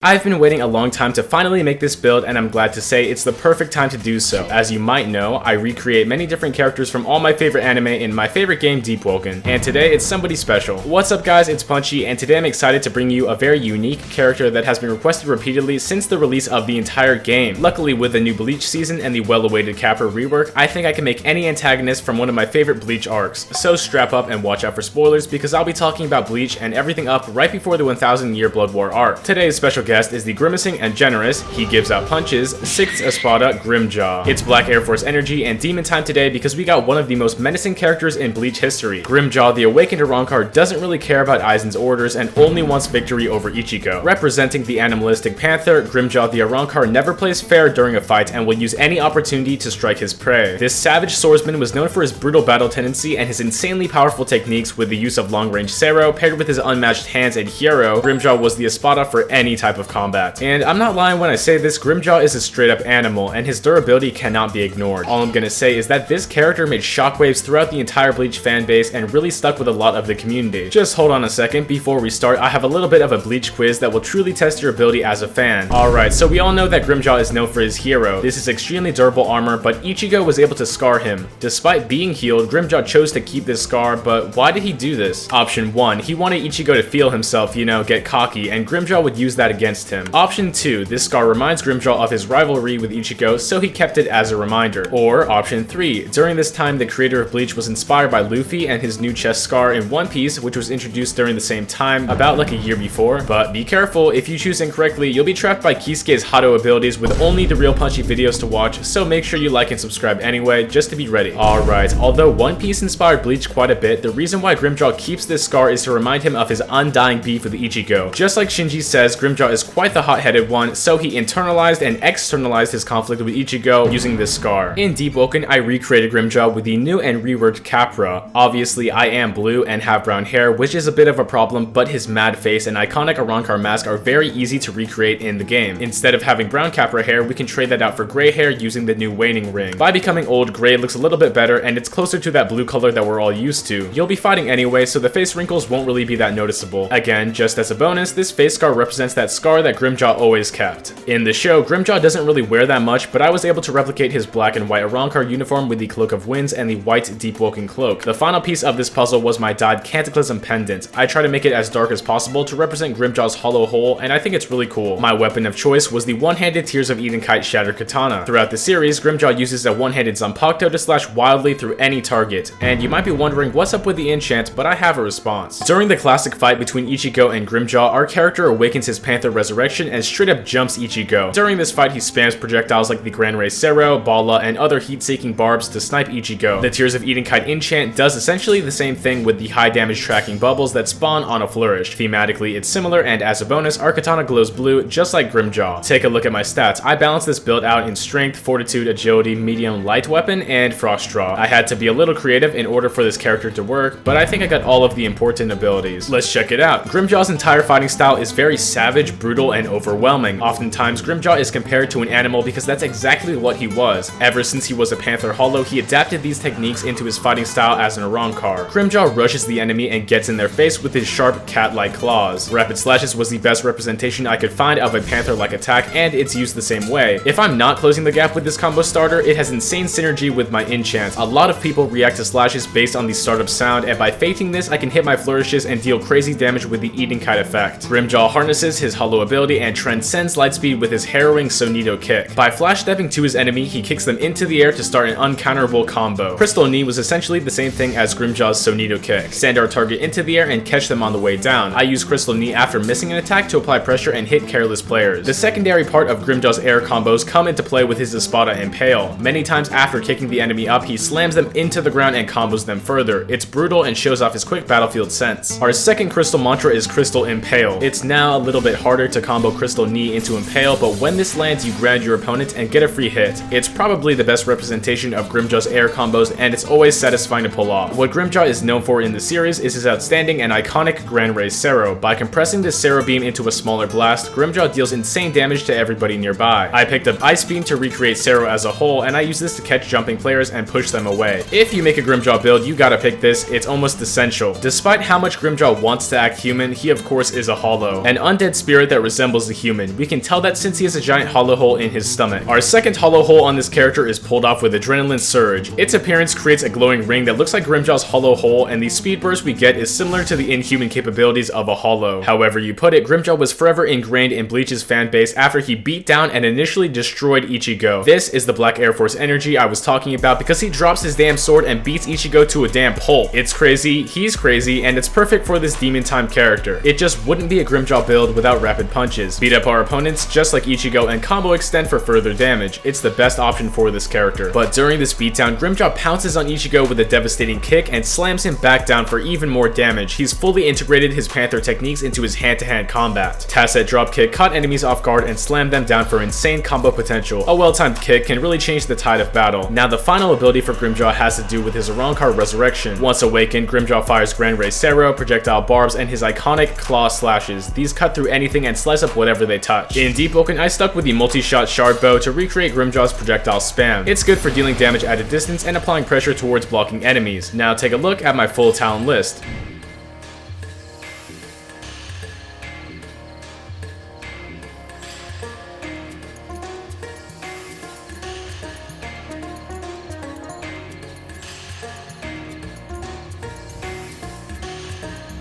I've been waiting a long time to finally make this build, and I'm glad to say it's the perfect time to do so. As you might know, I recreate many different characters from all my favorite anime in my favorite game, Deepwoken, and today it's somebody special. What's up guys, it's Punchy, and today I'm excited to bring you a very unique character that has been requested repeatedly since the release of the entire game. Luckily, with the new Bleach season and the well-awaited Capra rework, I think I can make any antagonist from one of my favorite Bleach arcs. So strap up and watch out for spoilers, because I'll be talking about Bleach and everything up right before the 1000-year Blood War arc. Today's special guest is the grimacing and generous, he gives out punches, 6th Espada Grimmjow. It's Black Air Force energy and demon time today because we got one of the most menacing characters in Bleach history. Grimmjow, the awakened Arrancar, doesn't really care about Aizen's orders and only wants victory over Ichigo. Representing the animalistic panther, Grimmjow the Arrancar never plays fair during a fight and will use any opportunity to strike his prey. This savage swordsman was known for his brutal battle tendency and his insanely powerful techniques with the use of long-range Sero paired with his unmatched hands and Hero. Grimmjow was the Espada for any type of combat. And I'm not lying when I say this, Grimmjow is a straight up animal and his durability cannot be ignored. All I'm gonna say is that this character made shockwaves throughout the entire Bleach fanbase and really stuck with a lot of the community. Just hold on a second, before we start, I have a little bit of a Bleach quiz that will truly test your ability as a fan. Alright, so we all know that Grimmjow is known for his Hero. This is extremely durable armor, but Ichigo was able to scar him. Despite being healed, Grimmjow chose to keep this scar, but why did he do this? Option 1, he wanted Ichigo to feel himself, get cocky, and Grimmjow would use that against him. Option 2, this scar reminds Grimmjow of his rivalry with Ichigo, so he kept it as a reminder. Or option 3, during this time the creator of Bleach was inspired by Luffy and his new chest scar in One Piece, which was introduced during the same time, about like a year before. But be careful, if you choose incorrectly, you'll be trapped by Kisuke's Hado abilities with only TheRealPunchee videos to watch, so make sure you like and subscribe anyway, just to be ready. Alright, although One Piece inspired Bleach quite a bit, the reason why Grimmjow keeps this scar is to remind him of his undying beef with Ichigo. Just like Shinji says, Grimmjow is quite the hot-headed one, so he internalized and externalized his conflict with Ichigo using this scar. In Deepwoken, I recreated Grimmjow with the new and reworked Capra. Obviously, I am blue and have brown hair, which is a bit of a problem, but his mad face and iconic Arrancar mask are very easy to recreate in the game. Instead of having brown Capra hair, we can trade that out for gray hair using the new waning ring. By becoming old, gray looks a little bit better, and it's closer to that blue color that we're all used to. You'll be fighting anyway, so the face wrinkles won't really be that noticeable. Again, just as a bonus, this face scar represents that scar that Grimmjow always kept. In the show, Grimmjow doesn't really wear that much, but I was able to replicate his black and white Arrancar uniform with the Cloak of Winds and the white Deepwoken cloak. The final piece of this puzzle was my dyed Cataclysm pendant. I try to make it as dark as possible to represent Grimmjow's hollow hole, and I think it's really cool. My weapon of choice was the one-handed Tears of Eden Kite Shattered Katana. Throughout the series, Grimmjow uses a one-handed Zanpakuto to slash wildly through any target, and you might be wondering what's up with the enchant, but I have a response. During the classic fight between Ichigo and Grimmjow, our character awakens his Panther Resurrection and straight up jumps Ichigo. During this fight, he spams projectiles like the Grand Ray Sero, Bala, and other heat-seeking barbs to snipe Ichigo. The Tears of Eden Kite enchant does essentially the same thing with the high damage tracking bubbles that spawn on a flourish. Thematically, it's similar, and as a bonus, our katana glows blue, just like Grimmjow. Take a look at my stats. I balanced this build out in strength, fortitude, agility, medium, light weapon, and frost draw. I had to be a little creative in order for this character to work, but I think I got all of the important abilities. Let's check it out. Grimmjow's entire fighting style is very savage, brutal, and overwhelming. Oftentimes, Grimmjow is compared to an animal because that's exactly what he was. Ever since he was a Panther Hollow, he adapted these techniques into his fighting style as an Arrancar. Grimmjow rushes the enemy and gets in their face with his sharp cat-like claws. Rapid Slashes was the best representation I could find of a Panther-like attack, and it's used the same way. If I'm not closing the gap with this combo starter, it has insane synergy with my enchants. A lot of people react to slashes based on the startup sound, and by faking this, I can hit my flourishes and deal crazy damage with the Eden Kite effect. Grimmjow harnesses his hollow ability and transcends lightspeed with his harrowing Sonito kick. By flash stepping to his enemy, he kicks them into the air to start an uncounterable combo. Crystal Knee was essentially the same thing as Grimmjow's Sonito kick. Send our target into the air and catch them on the way down. I use Crystal Knee after missing an attack to apply pressure and hit careless players. The secondary part of Grimmjow's air combos come into play with his Espada Impale. Many times after kicking the enemy up, he slams them into the ground and combos them further. It's brutal and shows off his quick battlefield sense. Our second crystal mantra is Crystal Impale. It's now a little bit harder to combo Crystal Knee into Impale, but when this lands, you ground your opponent and get a free hit. It's probably the best representation of Grimmjow's air combos, and it's always satisfying to pull off. What Grimmjow is known for in the series is his outstanding and iconic Grand Ray Sero. By compressing this Sero beam into a smaller blast, Grimmjow deals insane damage to everybody nearby. I picked up Ice Beam to recreate Sero as a whole, and I use this to catch jumping players and push them away. If you make a Grimmjow build, you gotta pick this. It's almost essential. Despite how much Grimmjow wants to act human, he of course is a hollow. An undead spirit spirit that resembles the human. We can tell that since he has a giant hollow hole in his stomach. Our second hollow hole on this character is pulled off with Adrenaline Surge. Its appearance creates a glowing ring that looks like Grimmjow's hollow hole, and the speed burst we get is similar to the inhuman capabilities of a hollow. However you put it, Grimmjow was forever ingrained in Bleach's fanbase after he beat down and initially destroyed Ichigo. This is the Black Air Force energy I was talking about because he drops his damn sword and beats Ichigo to a damn pulp. It's crazy, he's crazy, and it's perfect for this demon time character. It just wouldn't be a Grimmjow build without rapid punches. Beat up our opponents just like Ichigo and combo extend for further damage. It's the best option for this character. But during this beatdown, Grimmjow pounces on Ichigo with a devastating kick and slams him back down for even more damage. He's fully integrated his Panther techniques into his hand-to-hand combat. Tasset dropkick caught enemies off guard and slammed them down for insane combo potential. A well-timed kick can really change the tide of battle. Now the final ability for Grimmjow has to do with his Arrancar Resurrection. Once awakened, Grimmjow fires Grand Ray Sero, projectile barbs, and his iconic claw slashes. These cut through anything and slice up whatever they touch. In Deepwoken, I stuck with the multi-shot shard bow to recreate Grimmjow's projectile spam. It's good for dealing damage at a distance and applying pressure towards blocking enemies. Now take a look at my full talent list.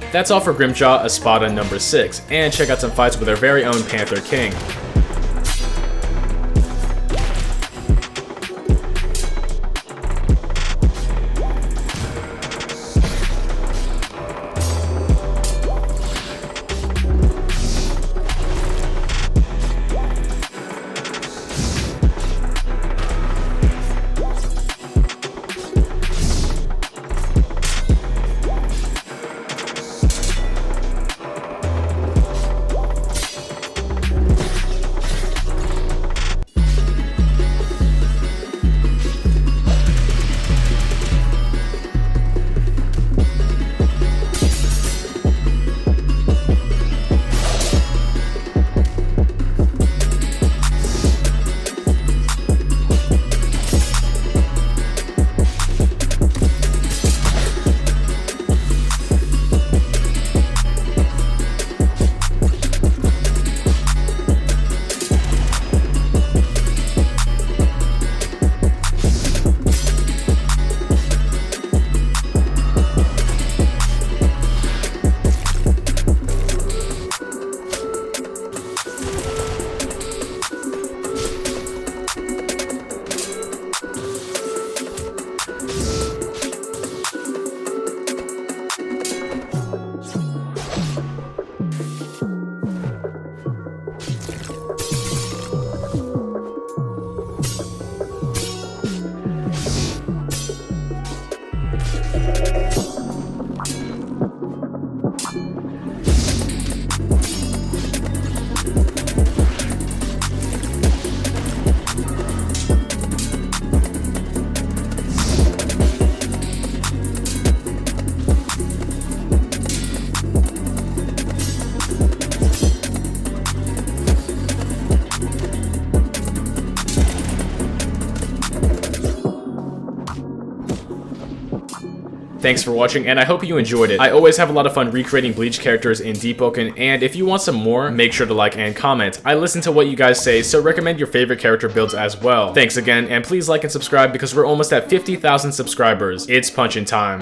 That's all for Grimmjow, Espada number 6, and check out some fights with our very own Panther King. Thanks for watching, and I hope you enjoyed it. I always have a lot of fun recreating Bleach characters in Deepwoken, and if you want some more, make sure to like and comment. I listen to what you guys say, so recommend your favorite character builds as well. Thanks again, and please like and subscribe because we're almost at 50,000 subscribers. It's punchin' time.